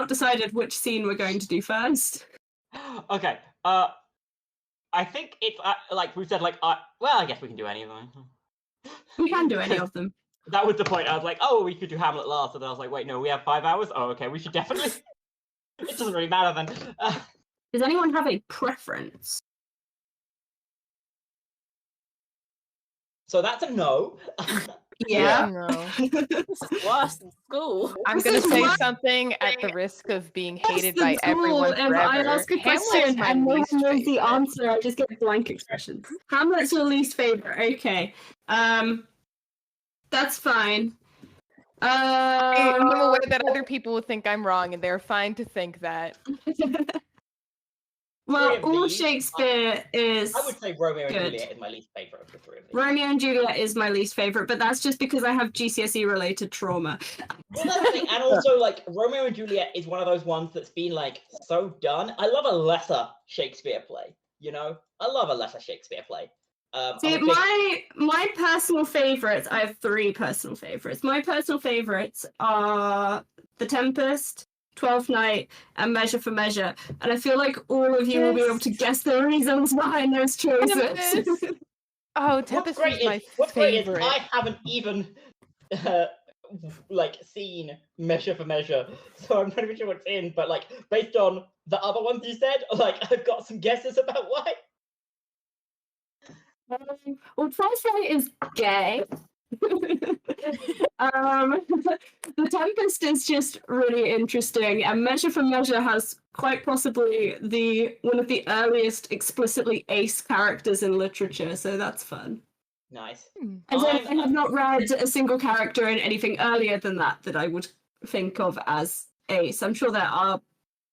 not decided which scene we're going to do first. Okay. I think it's like we said, like well, I guess we can do any of them. We can do any of them. That was the point. I was like, oh, we could do Hamlet last, and then I was like, wait, no, we have 5 hours. Oh, okay, we should definitely. It doesn't really matter then. Does anyone have a preference? So that's a no. Yeah. No. This is worse than school. I'm going to say something at the risk of being hated by everyone If forever. I ask a Hamlet's question my and no one least knows the favorite. answer, I just get blank expressions. Hamlet's your least favorite. Okay. That's fine. I'm aware that other people will think I'm wrong, and they're fine to think that. Well, Three of all these Shakespeare is. I would say Romeo and Good. Juliet is my least favorite of the three of these. Romeo and Juliet is my least favorite, but that's just because I have GCSE related trauma. Well, that's the thing, and also like Romeo and Juliet is one of those ones that's been like so done. I love a lesser Shakespeare play. You know, I love a lesser Shakespeare play. See, my personal favorites, I have 3 personal favorites. My personal favorites are The Tempest, Twelfth Night, and Measure for Measure. And I feel like all of you will be able to guess the reasons behind those choices. Tempest. Oh, Tempest is my what's great is favorite. I haven't even like seen Measure for Measure, so I'm not even sure what's in. But like based on the other ones you said, like I've got some guesses about why. Well, Twelfth Night is gay. The Tempest is just really interesting, and Measure for Measure has quite possibly one of the earliest explicitly ace characters in literature, so that's fun. Nice. As I have not read a single character in anything earlier than that I would think of as ace. I'm sure there are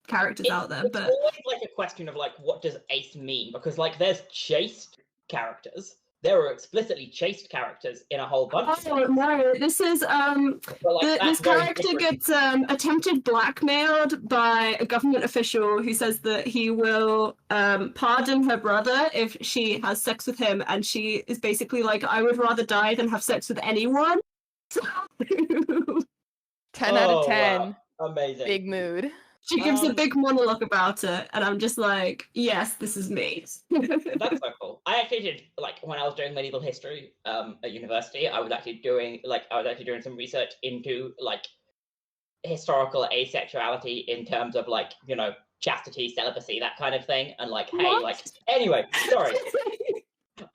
characters out there, but it's always like a question of like what does ace mean, because like there's chaste characters. There are explicitly chaste characters in a whole bunch. Oh no! This is this character gets attempted blackmailed by a government official who says that he will pardon her brother if she has sex with him, and she is basically like, "I would rather die than have sex with anyone." 10 out of 10. Wow. Amazing. Big mood. She gives a big monologue about it, and I'm just like, "Yes, this is me." That's so cool. I actually did like when I was doing medieval history at university. I was actually doing some research into like historical asexuality in terms of like chastity, celibacy, that kind of thing, and like anyway. Sorry.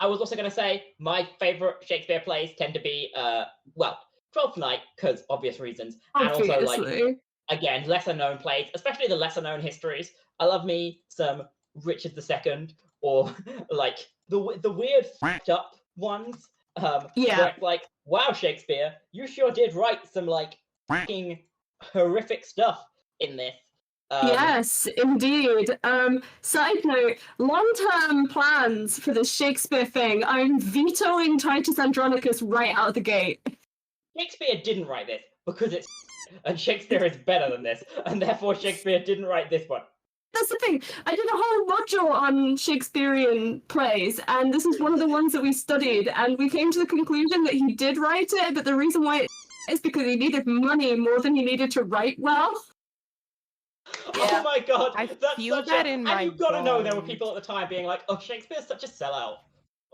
I was also going to say my favorite Shakespeare plays tend to be Twelfth Night because obvious reasons, and also like. Again, lesser known plays, especially the lesser known histories. I love me some Richard II or like the weird fucked up ones. Where it's like, wow, Shakespeare, you sure did write some like fucking horrific stuff in this. Yes, indeed. Side note, long-term plans for this Shakespeare thing. I'm vetoing Titus Andronicus right out of the gate. Shakespeare didn't write this because it's and Shakespeare is better than this, and therefore Shakespeare didn't write this one. That's the thing. I did a whole module on Shakespearean plays, and this is one of the ones that we studied, and we came to the conclusion that he did write it, but the reason why is because he needed money more than he needed to write well. Yeah. Oh my god! I feel that in my And you've got to know there were people at the time being like, "Oh, Shakespeare's such a sellout."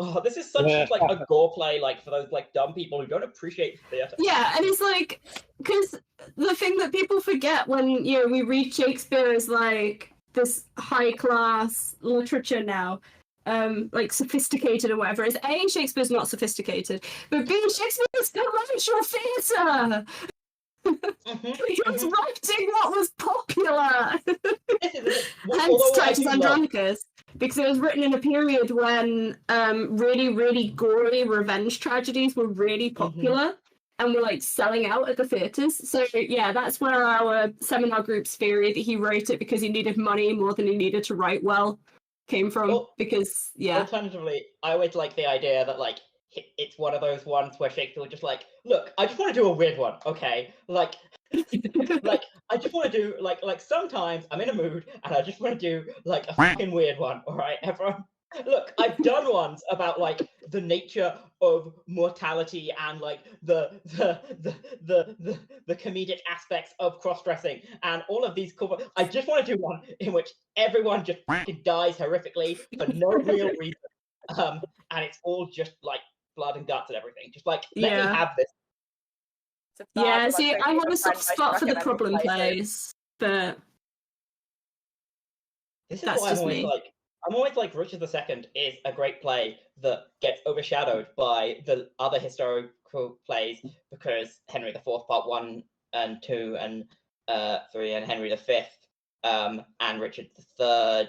Oh, this is such like a gore play, like for those like dumb people who don't appreciate theatre. Yeah, and it's like, because the thing that people forget when we read Shakespeare is like this high class literature now, like sophisticated or whatever. Is A, Shakespeare's not sophisticated, but B, Shakespeare's commercial theatre. He was writing what was popular. Hence Titus Andronicus, because it was written in a period when really, really gory revenge tragedies were really popular and were like selling out at the theatres. So yeah, that's where our seminar group's theory that he wrote it because he needed money more than he needed to write well came from. Alternatively, I always like the idea that like it's one of those ones where Shakespeare was just like, look, I just want to do a weird one, okay? Like I just want to do like sometimes I'm in a mood and I just want to do like a fucking weird one, all right, everyone? Look, I've done ones about like the nature of mortality and like the comedic aspects of cross-dressing and all of these cool. I just want to do one in which everyone just fucking dies horrifically for no real reason, and it's all just like blood and guts and everything. Just like let me have this. Yeah, see, I have a soft spot for the problem plays, but this is that's why I'm just always me. like. I'm always like Richard II is a great play that gets overshadowed by the other historical plays because Henry IV Part 1 and 2 and 3 and Henry V and Richard III.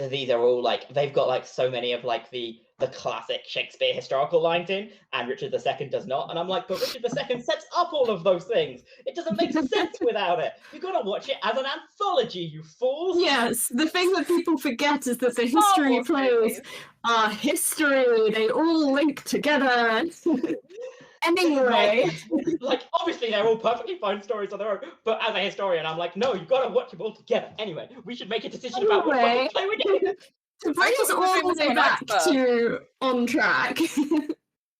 These are all like they've got like so many of like the classic Shakespeare historical lines in, and Richard II does not. And I'm like, but Richard II sets up all of those things. It doesn't make sense without it. You gotta watch it as an anthology, you fools. Yes, the thing that people forget is that the history plays are history. They all link together. Anyway, like obviously they're all perfectly fine stories on their own, but as a historian, I'm like, no, you gotta watch them all together. Anyway, we should make a decision about what fucking play we do. To bring us all the way back to on track,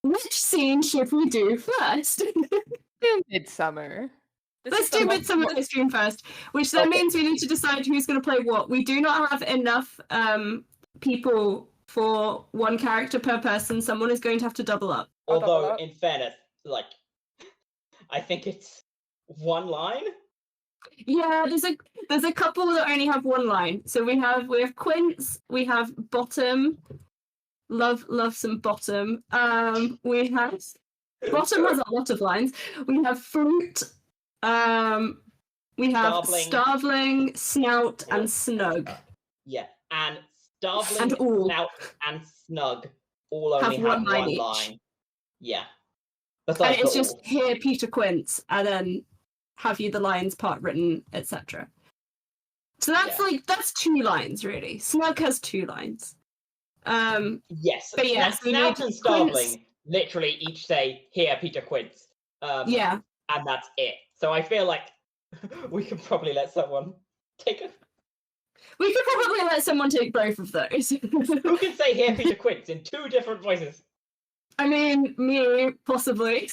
which scene should we do first? Do Midsummer. Let's do Midsummer History first, which then means we need to decide who's going to play what. We do not have enough people for one character per person. Someone is going to have to double up. Although, in fairness, like, I think it's one line. Yeah, there's a couple that only have one line. So we have Quince, we have Bottom. Love some Bottom. We have Bottom has a lot of lines. We have Fruit. We have Starveling, Snout, and Snug. Yeah, and Starveling, and Snout, and Snug all only have one line. Yeah. Besides and it's just here, Peter Quince, and then have you the lines part written, etc. So that's that's 2 lines really. Snug has 2 lines. Yes, but yes, Snout and Starveling literally each say here, Peter Quince. Yeah, and that's it. So I feel like we could probably let someone take it. We could probably let someone take both of those. Who can say here, Peter Quince in 2 different voices? I mean, me, possibly.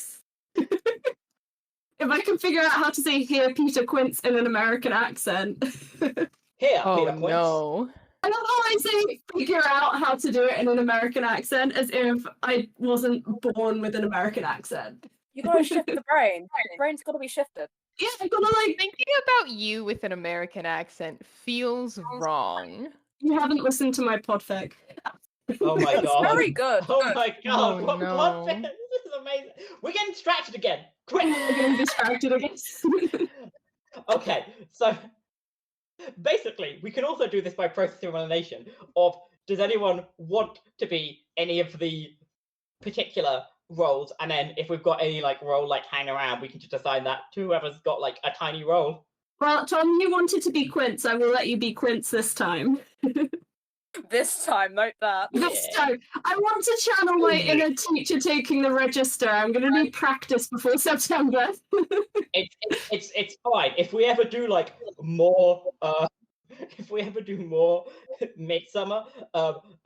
If I can figure out how to say here, Peter Quince in an American accent. Here, Peter Quince. No. I love how I say figure out how to do it in an American accent as if I wasn't born with an American accent. You gotta shift the brain. The brain's gotta be shifted. Yeah, I gotta like... Thinking about you with an American accent feels wrong. You haven't listened to my podfic. Oh my god. Very good. Oh my god. Oh, what no. podfic? This is amazing. We're getting distracted again. Quick. We're getting distracted again. Okay, so basically, we can also do this by process of elimination of does anyone want to be any of the particular roles, and then if we've got any like role like hang around, we can just assign that to whoever's got like a tiny role. Well, Tom, you wanted to be Quince. I will let you be Quince this time. This time, note that. This time. I want to channel my inner teacher taking the register. I'm going to need practice before September. It's fine. If we ever do like more Midsummer,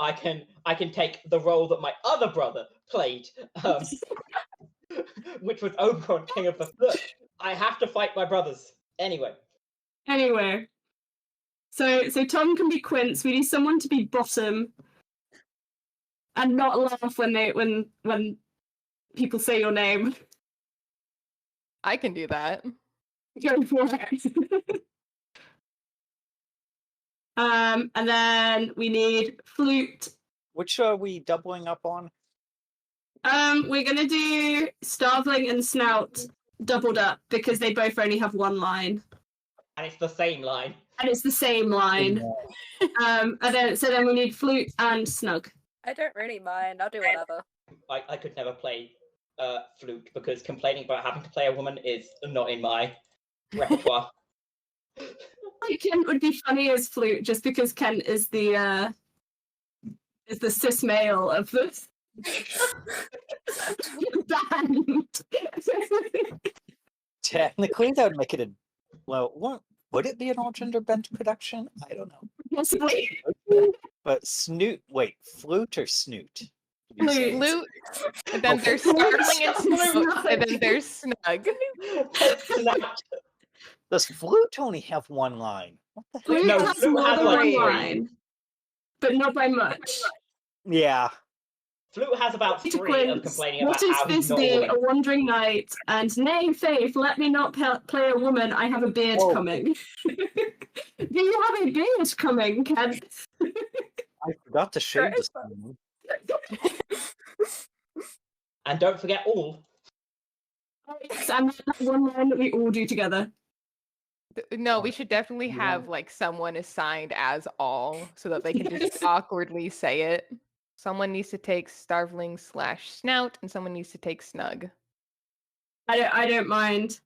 I can take the role that my other brother played, which was Oberon, King of the Look, I have to fight my brothers. Anyway. So Tom can be Quince. We need someone to be Bottom and not laugh when people say your name. I can do that. Go for it. And then we need Flute. Which are we doubling up on? We're gonna do Starveling and Snout doubled up because they both only have one line. And it's the same line. And then we need Flute and Snug. I don't really mind. I'll do whatever. I could never play Flute because complaining about having to play a woman is not in my repertoire. Kent would be funny as Flute just because Kent is the cis male of the band. Technically, that would make it would it be an all gender bent production? I don't know. Possibly. But snoot, wait, flute or snoot? Flute. Flute, and then Okay. there's startling and snug, and then there's snug. Snapped. Does flute only have one line? What the Flute No, has Flute more has than like one 3. line, but not by much. Yeah. Flute has about Peter 3 of Quince, complaining about what is how he's not a Thisbe, woman. a wandering knight? And nay, Faith, let me not play a woman. I have a beard Whoa. coming. Do you have a beard coming, Ken? I forgot to shave this Sure. morning. And don't forget all. Yes, and that one line that we all do together. No, we should definitely have like someone assigned as all so that they can just awkwardly say it. Someone needs to take starveling / snout, and someone needs to take snug. I don't mind.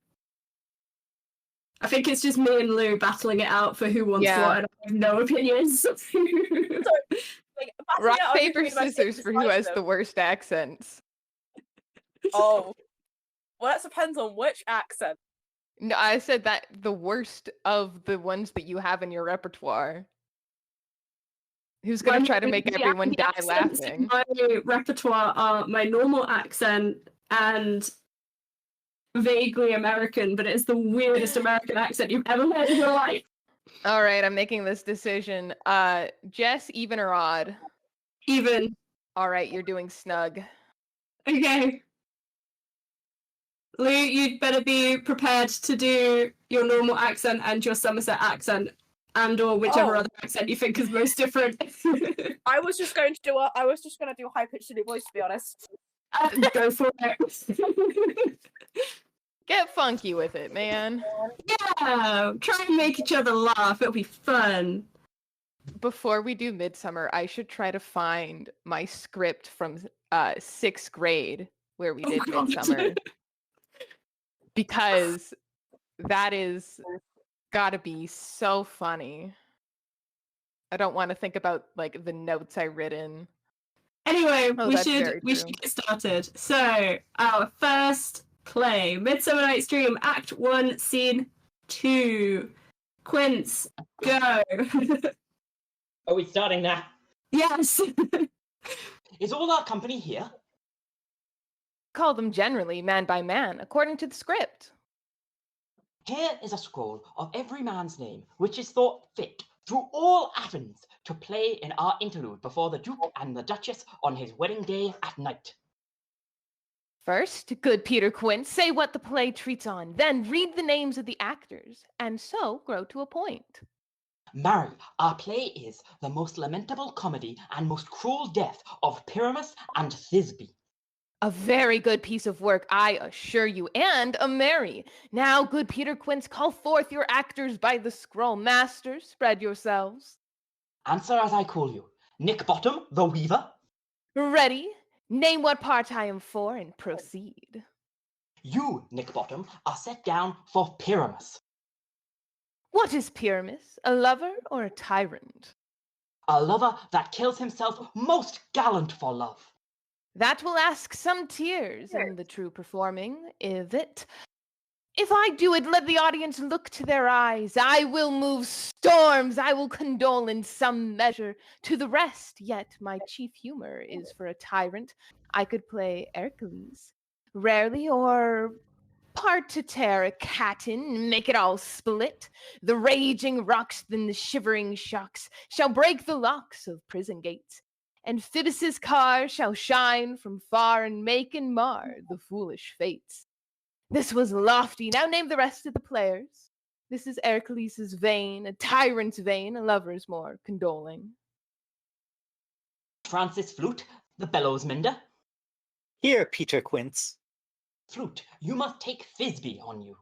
I think it's just me and Lou battling it out for who wants Yeah. what, and I have no opinions. Like, Rock, out paper, between my scissors for who has decisive. the worst accents. Oh. Well, that depends on which accent. No, I said that the worst of the ones that you have in your repertoire. Who's gonna My- try to make the everyone die accents in laughing? my repertoire are my normal accent and vaguely American, but it's the weirdest American accent you've ever heard in your life. All right, I'm making this decision. Jess, even or odd? Even. All right, you're doing snug. Okay. Lou, you'd better be prepared to do your normal accent and your Somerset accent, and or whichever Oh. other accent you think is most different. I was just going to do high pitched silly voice, to be honest. Go for it. Get funky with it, man. Yeah, try and make each other laugh. It'll be fun. Before we do Midsummer, I should try to find my script from 6th grade where we Oh, did God. Midsummer. Because that is gotta be so funny. I don't want to think about like the notes I written. Anyway, Oh, we that's should very we true. should get started. So our first play, Midsummer Night's Dream, Act 1, Scene 2. Quince, go. Are we starting now? Yes. Is all our company here? Call them generally man by man, according to the script. Here is a scroll of every man's name, which is thought fit through all Athens to play in our interlude before the Duke and the Duchess on his wedding day at night. First, good Peter Quince, say what the play treats on, then read the names of the actors, and so grow to a point. Marry, our play is the most lamentable comedy and most cruel death of Pyramus and Thisbe. A very good piece of work, I assure you, and a merry. Now, good Peter Quince, call forth your actors by the scroll. Masters, spread yourselves. Answer as I call you. Nick Bottom, the weaver. Ready? Name what part I am for and proceed. You, Nick Bottom, are set down for Pyramus. What is Pyramus? A lover or a tyrant? A lover that kills himself most gallant for love. That will ask some tears in the true performing, if I do it, let the audience look to their eyes. I will move storms, I will condole in some measure to the rest, yet my chief humor is for a tyrant. I could play Hercules, rarely, or part to tear a cat in, make it all split. The raging rocks, then the shivering shocks, shall break the locks of prison gates. And Phoebus's car shall shine from far and make and mar the foolish fates. This was lofty. Now name the rest of the players. This is Hercules' vein, a tyrant's vein, a lover's more condoling. Francis Flute, the bellows mender. Here, Peter Quince. Flute, you must take Thisbe on you.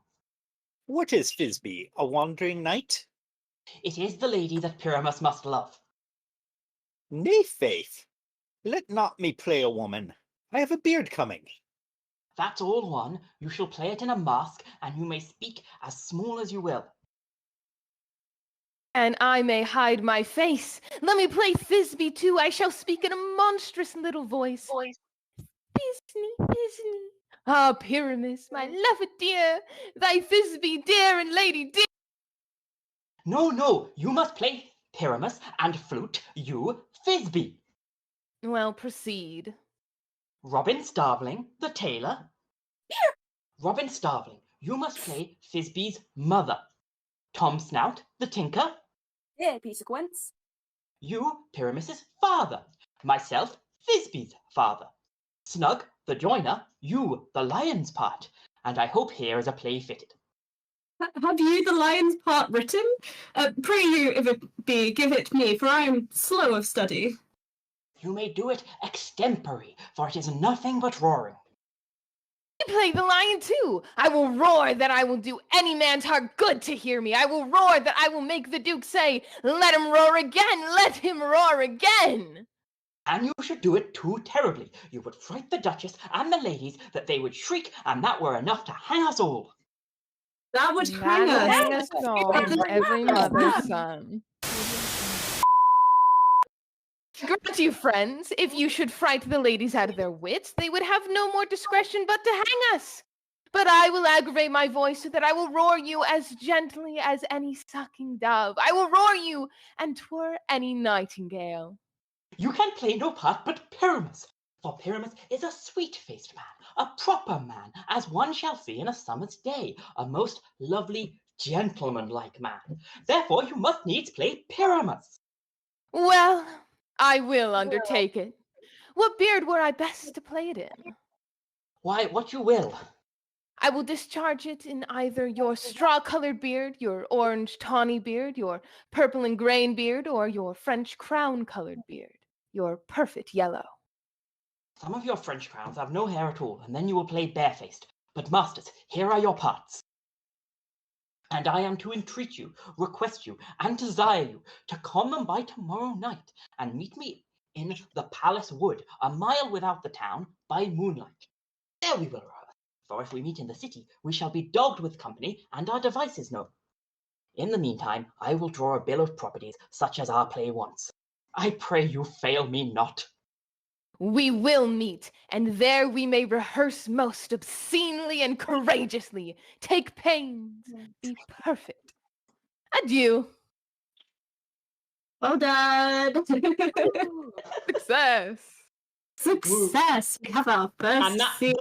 What is Thisbe, a wandering knight? It is the lady that Pyramus must love. Nay, faith. Let not me play a woman. I have a beard coming. That's all one. You shall play it in a mask, and you may speak as small as you will. And I may hide my face. Let me play Thisbe too. I shall speak in a monstrous little voice. Thisbe, Thisbe. Ah, Pyramus, my lover dear, thy Thisbe dear and lady dear. No, you must play Pyramus, and flute, you, Thisbe. Well, proceed. Robin Starveling, the tailor. Robin Starveling, you must play Thisbe's mother. Tom Snout, the tinker. Yeah, piece of quince. You, Pyramus's father. Myself, Thisbe's father. Snug, the joiner, you, the lion's part. And I hope here is a play fitted. Have you the lion's part written? Pray you, if it be, give it me, for I am slow of study. You may do it extempore, for it is nothing but roaring. I play the lion too. I will roar that I will do any man's heart good to hear me. I will roar that I will make the Duke say, let him roar again, let him roar again. And you should do it too terribly. You would fright the Duchess and the ladies that they would shriek, and that were enough to hang us all. That would hang That'll us. hang us all, every mother's son. Grant you, friends, if you should fright the ladies out of their wits, they would have no more discretion but to hang us. But I will aggravate my voice so that I will roar you as gently as any sucking dove. I will roar you, and 'twere any nightingale. You can play no part but Pyramus, for Pyramus is a sweet-faced man, a proper man, as one shall see in a summer's day, a most lovely, gentleman-like man. Therefore you must needs play Pyramus. Well, I will undertake it. What beard were I best to play it in? Why, what you will. I will discharge it in either your straw-colored beard, your orange tawny beard, your purple and grain beard, or your French crown-colored beard, your perfect yellow. Some of your French crowns have no hair at all, and then you will play barefaced. But masters, here are your parts. And I am to entreat you, request you, and desire you to come them by tomorrow night, and meet me in the palace wood, a mile without the town, by moonlight. There we will rehearse, for if we meet in the city, we shall be dogged with company, and our devices known. In the meantime, I will draw a bill of properties, such as our play wants. I pray you fail me not. We will meet, and there we may rehearse most obscenely and courageously. Take pains, be perfect. Adieu. Well done. Success. Success. We have our first And scene.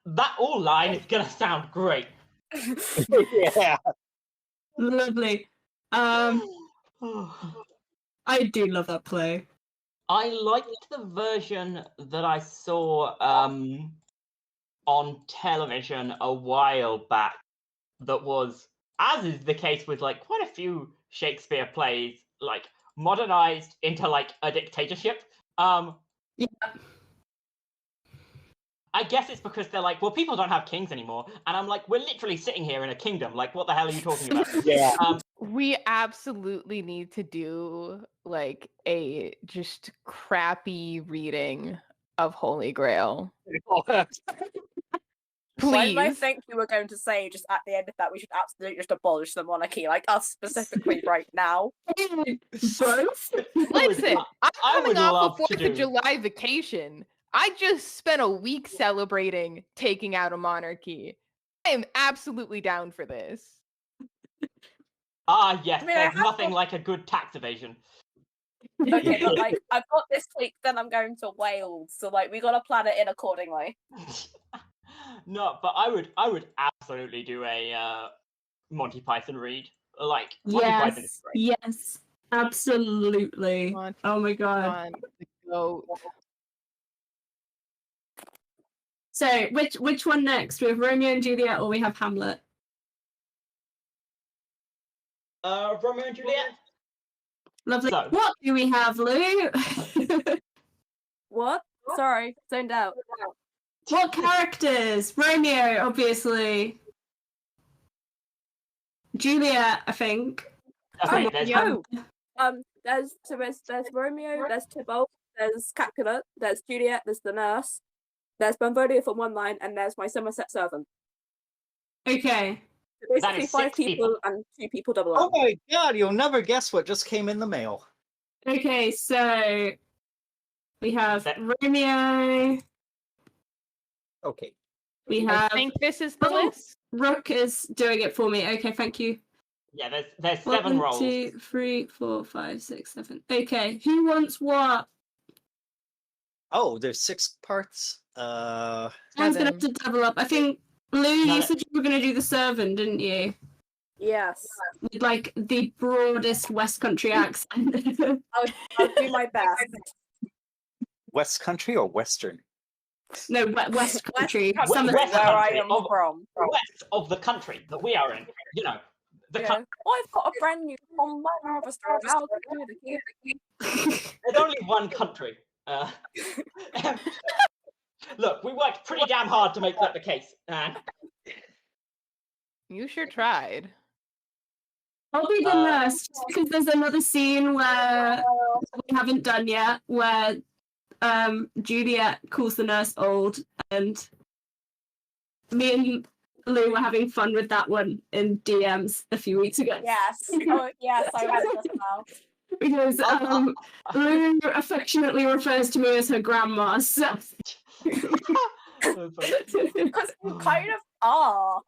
that all line is gonna sound great. Yeah. Lovely. I do love that play. I liked the version that I saw on television a while back that was, as is the case with like quite a few Shakespeare plays, like modernized into like a dictatorship. Yeah. I guess it's because they're like, well, people don't have kings anymore. And I'm like, we're literally sitting here in a kingdom. Like, what the hell are you talking about? Yeah. We absolutely need to do like a just crappy reading of Holy Grail. Why Please. did I think you were going to say just at the end of that we should absolutely just abolish the monarchy, like us specifically right now? Both. Listen, I'm I coming would off love a to 4th of do- July vacation. I just spent a week celebrating taking out a monarchy. I am absolutely down for this. Ah, yes, I mean, I there's have nothing got- like a good tax evasion. Okay, but like I've got this week, then I'm going to Wales, so like we gotta plan it in accordingly. No, but I would absolutely do a Monty Python read. Like Monty Python is Yes. great. Yes. Absolutely. Monty Oh my god. On the goat. So which one next? We have Romeo and Juliet or we have Hamlet? Romeo and Juliet. Lovely. So- What do we have, Lou? What? Sorry, zoned out. What characters? Romeo, obviously. Juliet, I think. Okay, Oh, there's yeah. There's Romeo, there's Tybalt, there's Capulet, there's Juliet, there's the nurse, there's Benvolio from one line, and there's my Somerset servant. Okay. So basically is 5 6 people people. and 2 people double Oh up. my god, you'll never guess what just came in the mail. Okay, so we have That- Romeo. Okay. We I have think this is the Oh. list. Rook is doing it for me. Okay, thank you. Yeah, there's 1, seven roles. 2, 3, 4, 5, 6, 7. Okay, who wants what? Oh, there's 6 parts. Someone's gonna have to double up. I think Lou, No, you said you were gonna do the servant, didn't you? Yes. With like the broadest West Country accent. I'll do my best. West Country or Western? No, West Country. West Some Country, West where I Country am of- from. West of the country that we are in. You know, the Yeah. I've got a brand new combine harvester. How to do the there's only one country. Look, we worked pretty damn hard to make that the case. You sure tried. I'll be the nurse just because there's another scene where we haven't done yet, where Juliet calls the nurse old, and me and Lou were having fun with that one in DMs a few weeks ago. Yes. Oh, yes, I read it just now. Because Lou affectionately refers to me as her grandma, so... Because you kind of are.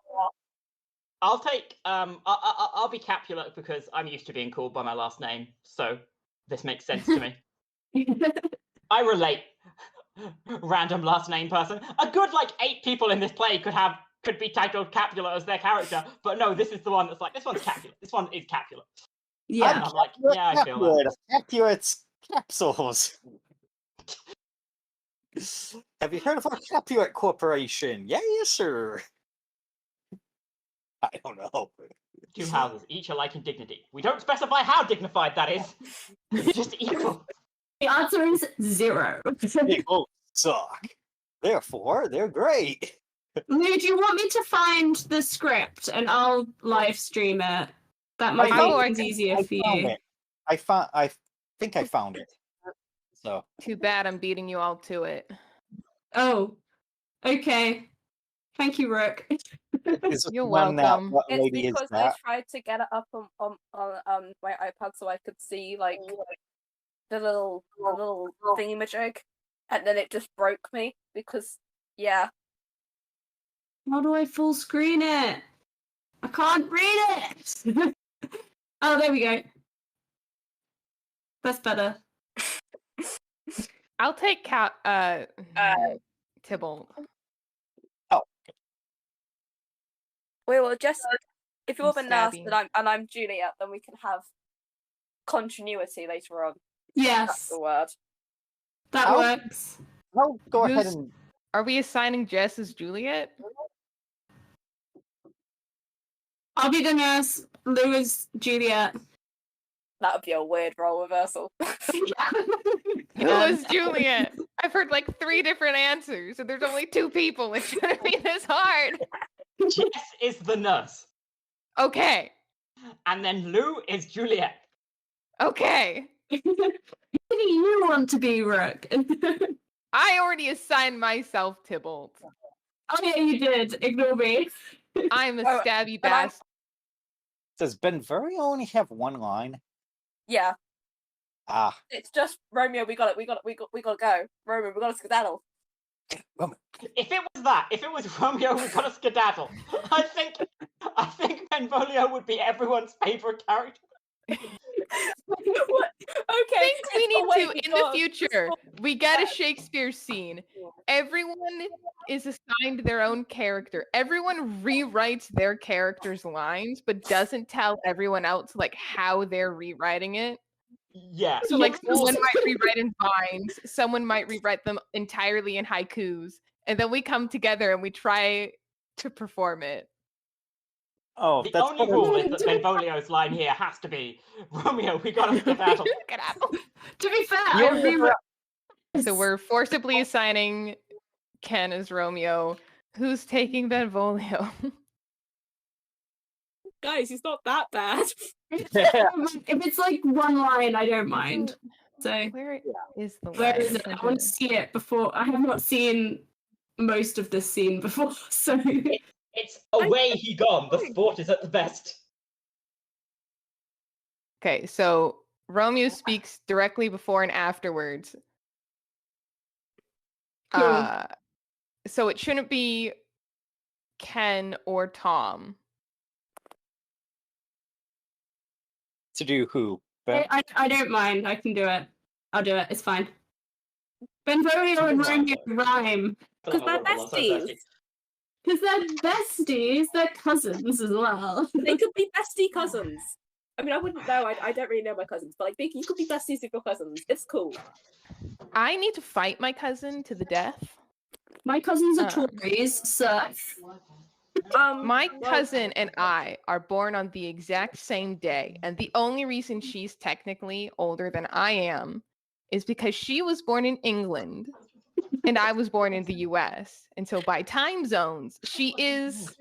I'll take I'll be Capulet because I'm used to being called by my last name, so this makes sense to me. I relate. Random last name person. A good 8 people in this play could be titled Capulet as their character, but no, this is the one that's this one's Capulet. This one is Capulet. Yeah. And I'm like, yeah, I feel that. Capulet's capsules. Have you heard of our Capulet Corporation? Yeah, yes, sir. I don't know. 2 houses, each alike in dignity. We don't specify how dignified that is. It's just equal. The answer is 0. They both suck. Therefore, they're great. Lou, do you want me to find the script and I'll live stream it? That might Oh, make things easier for found you. it. I think I found it. So Too bad I'm beating you all to it. Oh, okay. Thank you, Rook. is You're one welcome. What It's lady is because I that? tried to get it up on my iPad so I could see the little thingamajig, and then it just broke me because How do I full screen it? I can't read it. Oh, there we go. That's better. I'll take Tybalt. we will just if you're the nurse Stabby. and I'm Juliet, then we can have continuity later on. That's Yes, the word. that I'll- works. I'll go ahead Who's- and Are we assigning Jess as Juliet? I'll be the nurse. Lou is Juliet. That would be a weird role reversal. Who is Juliet? I've heard 3 different answers, and there's only 2 people. It shouldn't be this hard. Jess is the nurse. Okay. And then Lou is Juliet. Okay. Who do you want to be, Rook? I already assigned myself Tybalt. Oh yeah, you did. Ignore me. I'm a Oh, stabby but I'm- bastard. does Benvolio only have 1 line? Yeah, Ah, it's just Romeo. We got to go. Romeo, we got to skedaddle. If it was Romeo, we got a skedaddle. I think Benvolio would be everyone's favorite character. What? Okay. I think we oh, wait, need to, in the because- future, we get a Shakespeare scene. Everyone is assigned their own character. Everyone rewrites their character's lines, but doesn't tell everyone else how they're rewriting it. Yeah. So Yeah. someone might rewrite in vines, someone might rewrite them entirely in haikus, and then we come together and we try to perform it. oh, The that's only what I- rule is that Benvolio's line here has to be Romeo, we got a skedaddle. Skedaddle. To be fair, You I only rewrote. So we're forcibly assigning Ken as Romeo. Who's taking Benvolio? Guys, he's not that bad. If it's 1 line, I don't mind. So Where is the where line? is it? I want to see it before. I have not seen most of this scene before, so It's away he gone. The sport is at the best. Okay, so Romeo speaks directly before and afterwards. Cool. So it shouldn't be Ken or Tom. To do who? Ben? I don't mind. I can do it. I'll do it. It's fine. Benvolio and Romeo rhyme. Because they're besties. Because they're besties. They're cousins as well. They could be bestie cousins. I mean, I wouldn't know. I don't really know my cousins, but like, you could be besties with your cousins. It's cool. I need to fight my cousin to the death. My cousins are Tories, so... My cousin and I are born on the exact same day, and the only reason she's technically older than I am is because she was born in England and I was born in the US. And so by time zones, she is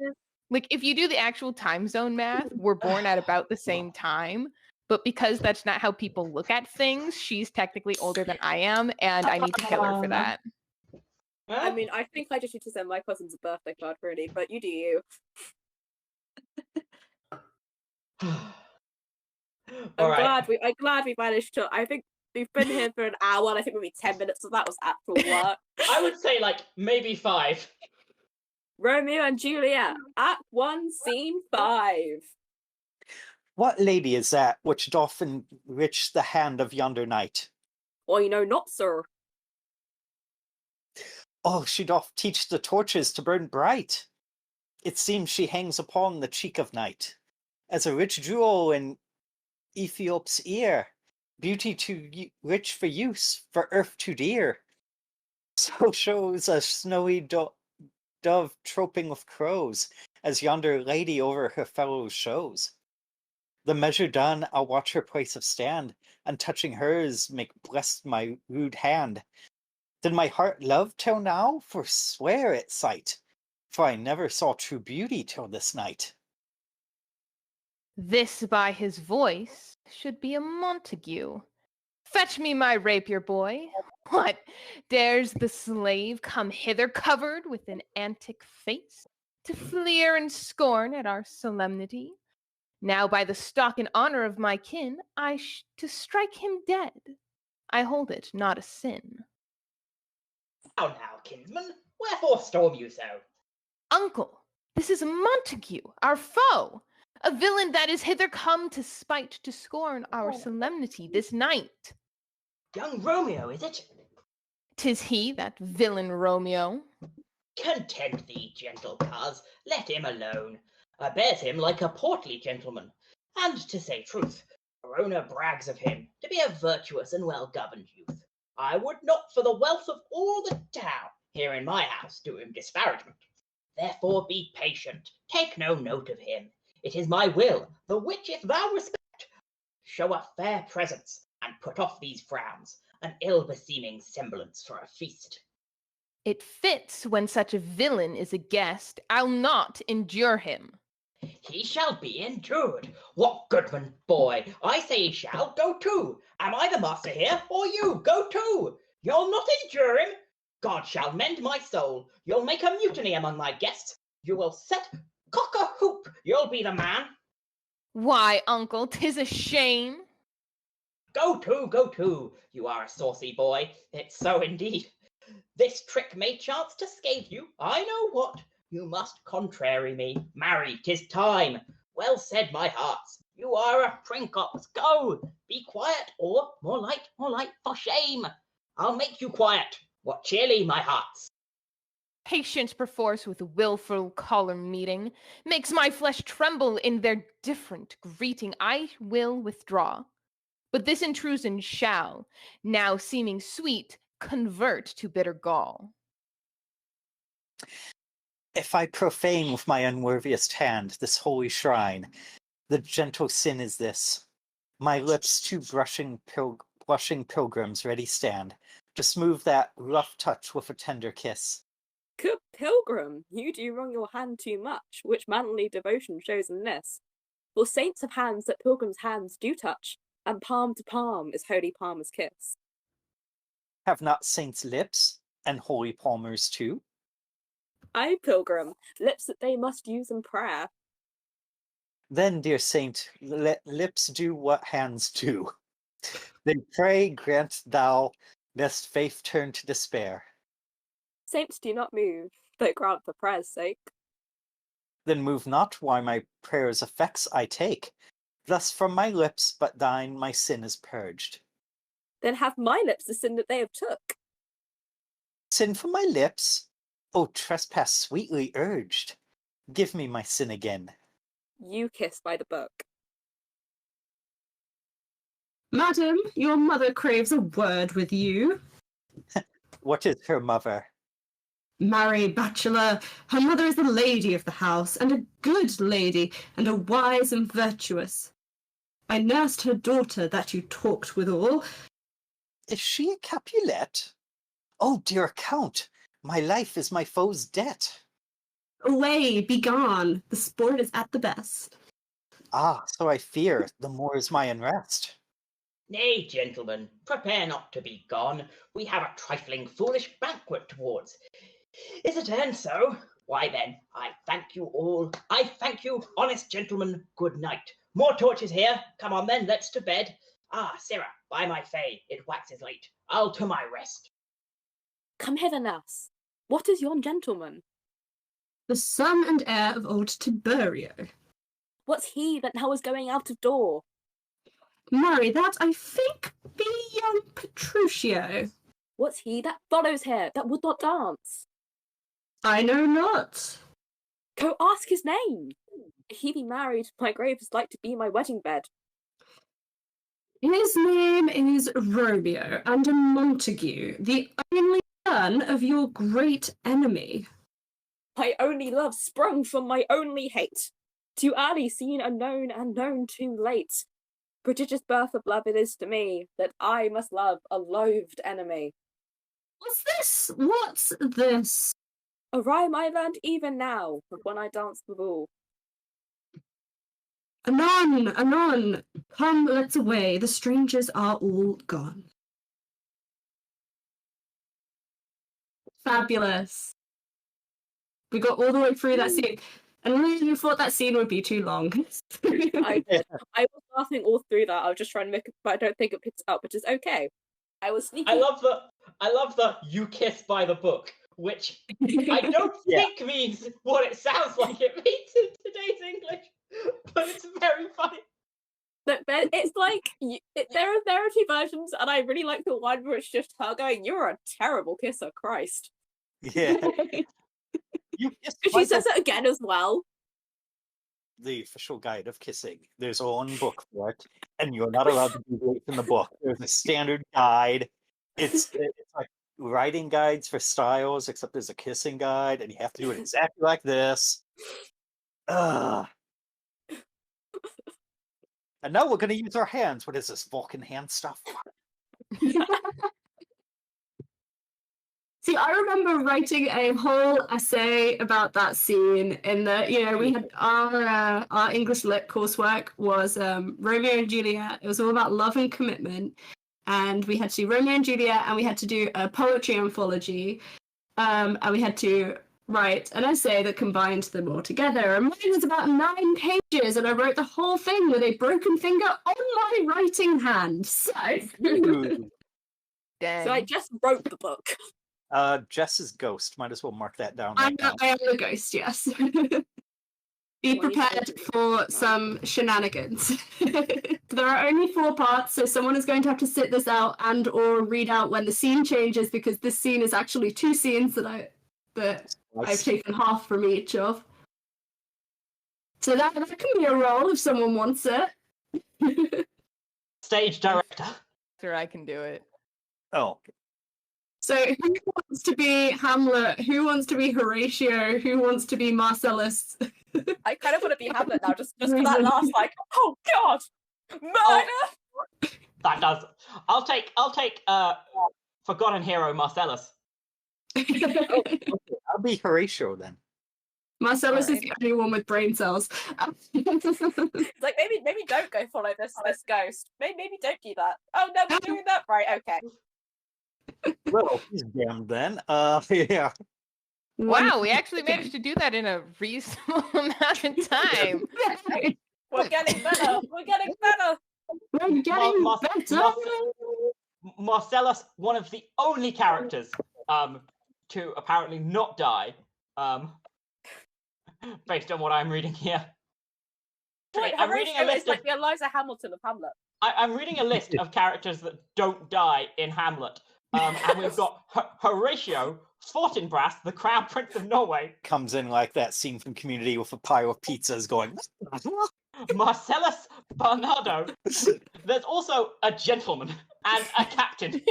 like, if you do the actual time zone math, we're born at about the same time. But because that's not how people look at things, she's technically older than I am, and I need to kill her for that. I mean, I think I just need to send my cousins a birthday card, really, but you do you. I'm glad we managed to. I think we've been here for an hour, and I think maybe 10 minutes of that was actual work. I would say like maybe 5. Romeo and Juliet, Act 1, Scene 5. What lady is that which doth enrich the hand of yonder knight? Why, you know not, sir. Oh, she doth teach the torches to burn bright. It seems she hangs upon the cheek of night, as a rich jewel in Ethiop's ear, beauty too rich for use, for earth too dear. So shows a snowy dove troping with crows, as yonder lady over her fellows shows. The measure done, I'll watch her place of stand, and touching hers make blessed my rude hand. Did my heart love till now? Forswear its sight, for I never saw true beauty till this night. This by his voice should be a Montague. Fetch me my rapier, boy. What, dares the slave come hither covered with an antic face, to fleer and scorn at our solemnity? Now by the stock and honor of my kin, to strike him dead, I hold it not a sin. How now, kinsman? Wherefore storm you so? Uncle, this is Montague, our foe, a villain that is hither come to spite to scorn our solemnity this night. Young Romeo, is it? 'Tis he, that villain Romeo. Content thee, gentle coz, let him alone. I bears him like a portly gentleman, and to say truth, Verona brags of him to be a virtuous and well-governed youth. I would not for the wealth of all the town here in my house do him disparagement. Therefore be patient, take no note of him. It is my will, the which if thou respect, show a fair presence, and put off these frowns, an ill-beseeming semblance for a feast. It fits when such a villain is a guest, I'll not endure him. He shall be endured. What goodman, boy? I say he shall. Go to. Am I the master here, or you? Go to. You'll not endure him. God shall mend my soul. You'll make a mutiny among my guests. You will set cock-a-hoop. You'll be the man. Why, uncle, 'tis a shame. Go to, go to. You are a saucy boy. It's so indeed. This trick may chance to scathe you. I know what. You must contrary me. Marry, 'tis time. Well said, my hearts. You are a prinkops. Go. Be quiet, or more light, for shame. I'll make you quiet. What cheerly, my hearts. Patience perforce with wilful collar meeting makes my flesh tremble in their different greeting. I will withdraw, but this intrusion shall, now seeming sweet, convert to bitter gall. If I profane with my unworthiest hand this holy shrine, the gentle sin is this. My lips to blushing pilgrims ready stand, to smooth that rough touch with a tender kiss. Good pilgrim, you do wrong your hand too much, which manly devotion shows in this. For saints have hands that pilgrims' hands do touch, and palm to palm is holy palmer's kiss. Have not saints lips, and holy palmers too? Aye, pilgrim, lips that they must use in prayer. Then, dear saint, let lips do what hands do. They pray, grant thou, lest faith turn to despair. Saints do not move, but grant for prayer's sake. Then move not while my prayer's effects I take. Thus from my lips but thine my sin is purged. Then have my lips the sin that they have took. Sin from my lips? O trespass sweetly urged. Give me my sin again. You kiss by the book. Madam, your mother craves a word with you. What is her mother? Marry, bachelor, her mother is the lady of the house, and a good lady, and a wise and virtuous. I nursed her daughter that you talked withal. Is she a Capulet? Oh, dear Count, my life is my foe's debt. Away, begone, the sport is at the best. Ah, so I fear, the more is my unrest. Nay, gentlemen, prepare not to be gone. We have a trifling foolish banquet towards. Is it end so? Why then, I thank you all. I thank you, honest gentlemen, good night. More torches here. Come on then, let's to bed. Ah, sirrah, by my fay, it waxes late. I'll to my rest. Come hither, lass. What is yon gentleman? The son and heir of old Tiberio. What's he that now is going out of door? Marry, that I think be young Petruchio. What's he that follows here, that would not dance? I know not. Go ask his name. If he be married, my grave is like to be my wedding bed. His name is Romeo, and a Montague, the only son of your great enemy. My only love sprung from my only hate. Too early seen unknown and known too late. Prodigious birth of love it is to me, that I must love a loathed enemy. What's this? What's this? A rhyme I learned even now, of when I danced the ball. Anon, anon, come, let's away, the strangers are all gone. Fabulous. We got all the way through that scene. And really, you thought that scene would be too long. I did. I was laughing all through that. I was just trying to make it, but I don't think it picks up, which is okay. I was sneaky. I love the you kiss by the book, which I don't think means what it sounds like it means in today's English, but it's very funny. But it's like there are two versions, and I really like the one where it's just her going, "You're a terrible kisser, Christ." Yeah. You kiss She by says the- it again as well. The official guide of kissing. There's one book for it, and you're not allowed to deviate from the book. There's a standard guide. It's like writing guides for styles, except there's a kissing guide, and you have to do it exactly like this. Ugh. And now we're going to use our hands. What is this, Vulcan hand stuff? See, I remember writing a whole essay about that scene in that, we had our English Lit coursework was Romeo and Juliet. It was all about love and commitment. And we had to do Romeo and Juliet, and we had to do a poetry anthology. And we had to write an essay that combined them all together. And mine was about 9 pages, and I wrote the whole thing with a broken finger on my writing hand. So, Dang. So I just wrote the book. Jess's ghost. Might as well mark that down. I Right now. am the ghost, yes. Be prepared for some shenanigans. There are only 4 parts, so someone is going to have to sit this out and or read out when the scene changes, because this scene is actually 2 scenes that I've taken half from each of. So that can be a role if someone wants it. Stage director. Sure, I can do it. Oh, So who wants to be Hamlet? Who wants to be Horatio? Who wants to be Marcellus? I kind of want to be Hamlet now, just for that last, like, oh god, murder! That does. I'll take forgotten hero Marcellus. I'll be Horatio then. Marcellus is Alright. the only one with brain cells. It's like, maybe don't go follow this ghost. Maybe don't do that. Oh no, we're doing that right. Okay. Well, he's damned then. Yeah. Wow, we actually managed to do that in a reasonable amount of time. We're getting better. We're getting better. We're getting Mar- better. Marcellus, one of the only characters to apparently not die, based on what I'm reading here. Okay, I'm reading a Horatio list is like of the Eliza Hamilton of Hamlet. I'm reading a list of characters that don't die in Hamlet. And we've got Horatio, Fortinbras, the Crown Prince of Norway, Comes in like that scene from Community with a pile of pizzas going. Marcellus Barnardo. There's also a gentleman and a captain.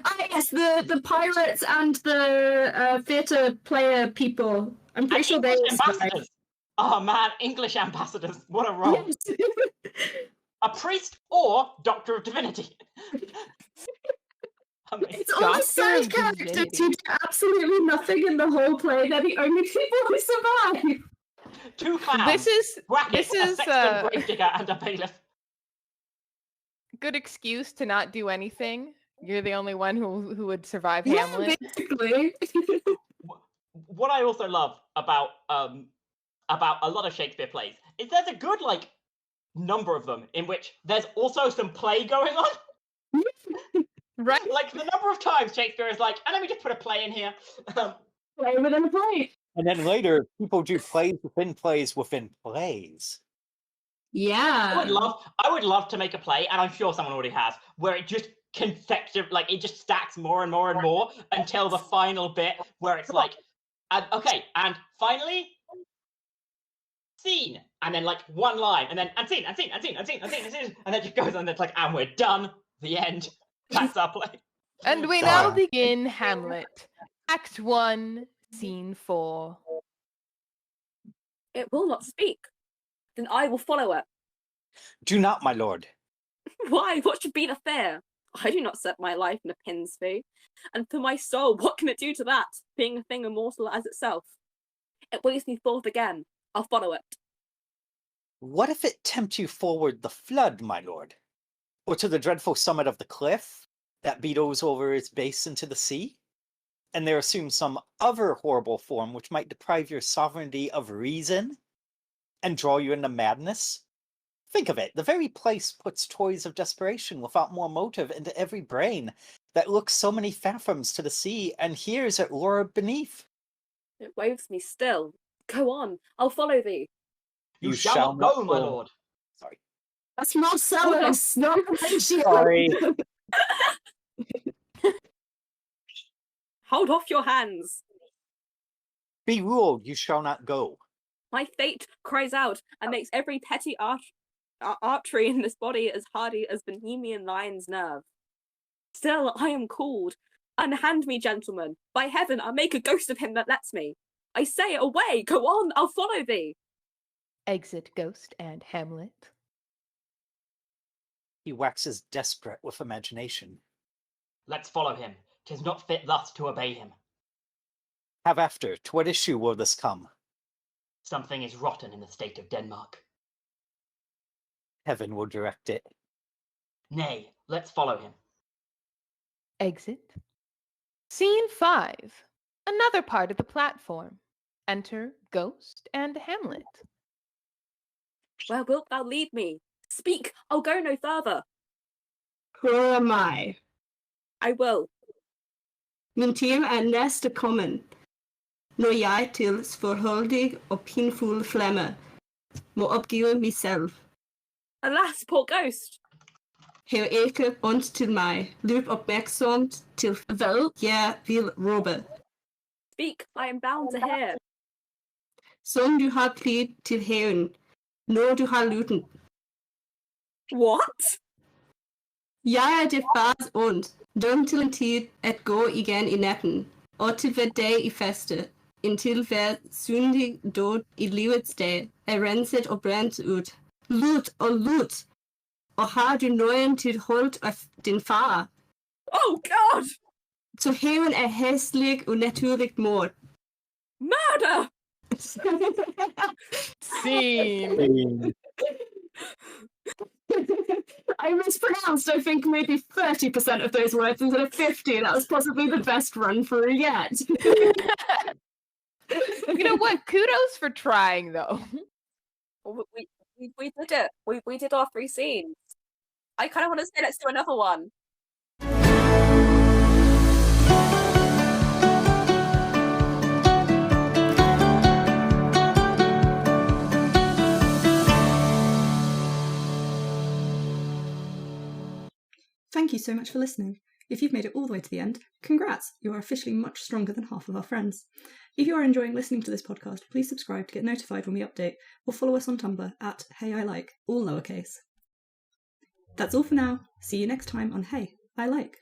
Ah, yes, the pirates and the theatre player people. I'm pretty And sure they English ambassadors. Oh man, English ambassadors. What a role. Yes. A priest or Doctor of Divinity. Amazing. It's all the Doctor side of characters Divinity. who do absolutely nothing in the whole play. They're the only people who survive. 2 clowns. This is brackets, this is, a sexton, gravedigger, and a bailiff. good excuse to not do anything. You're the only one who would survive Yeah, Hamlet. basically. What I also love about a lot of Shakespeare plays is there's a good number of them in which there's also some play going on. Right? Like the number of times Shakespeare is like, and let me just put a play in here. Play within a play. And then later, people do plays within plays within plays. Yeah. I would love to make a play, and I'm sure someone already has, where it just it just stacks more and more and more until the final bit where it's like, okay, and finally, scene, and then one line, and then and scene, and scene, and scene, and scene, and scene, and scene, and then it just goes on. It's like, and we're done. The end. That's our play. And we now begin Hamlet, Act 1, Scene 4. It will not speak. Then I will follow it. Do not, my lord. Why? What should be the fear? I do not set my life in a pin's fee. And for my soul, what can it do to that, being a thing immortal as itself? It waves me forth again. I'll follow it. What if it tempt you forward the flood, my lord? Or to the dreadful summit of the cliff that beetles over its base into the sea? And there assumes some other horrible form which might deprive your sovereignty of reason and draw you into madness? Think of it, the very place puts toys of desperation without more motive into every brain that looks so many fathoms to the sea and hears it roar beneath. It waves me still. Go on, I'll follow thee. You shall not go, my go. lord. Sorry. That's Marcellus, not Horatio. Sorry. Hold off your hands. Be ruled, you shall not go. My fate cries out and makes every petty artery in this body as hardy as Bohemian lion's nerve. Still, I am called. Unhand me, gentlemen. By heaven, I'll make a ghost of him that lets me. I say, away, go on, I'll follow thee. Exit Ghost and Hamlet. He waxes desperate with imagination. Let's follow him. 'Tis not fit thus to obey him. Have after, to what issue will this come? Something is rotten in the state of Denmark. Heaven will direct it. Nay, let's follow him. Exit. Scene 5. Another part of the platform. Enter Ghost and Hamlet. Where wilt thou lead me? Speak, I'll go no further. Who am I? I will. Min time er næste kommen. Når jeg til forholdig og pinfuld flemme må opgive mig selv. Alas, poor ghost. Hæv ikke ondt til mig. Løb opmærksomt til hvad jeg vil råbe. Speak, I am bound to hear. Som du har pligt til hævn, når du har lyttet. What? Jeg er det fars ondt, dømt til en tid at gå igen i natten, og til hver dag i faste, indtil hver syndig død i livets dag er renset og brændt ud. Lut, og har du nøjen til holdt af din far? Oh God! Så hævn er hæslig og naturligt mord. Murder! Scene. I mispronounced, I think, maybe 30% of those words instead of 50. That was possibly the best run through yet. You know what? Kudos for trying, though. We did it. We did our 3 scenes. I kind of want to say let's do another one. Thank you so much for listening. If you've made it all the way to the end, congrats! You are officially much stronger than half of our friends. If you are enjoying listening to this podcast, please subscribe to get notified when we update, or follow us on Tumblr at HeyILike, all lowercase. That's all for now. See you next time on Hey, I Like.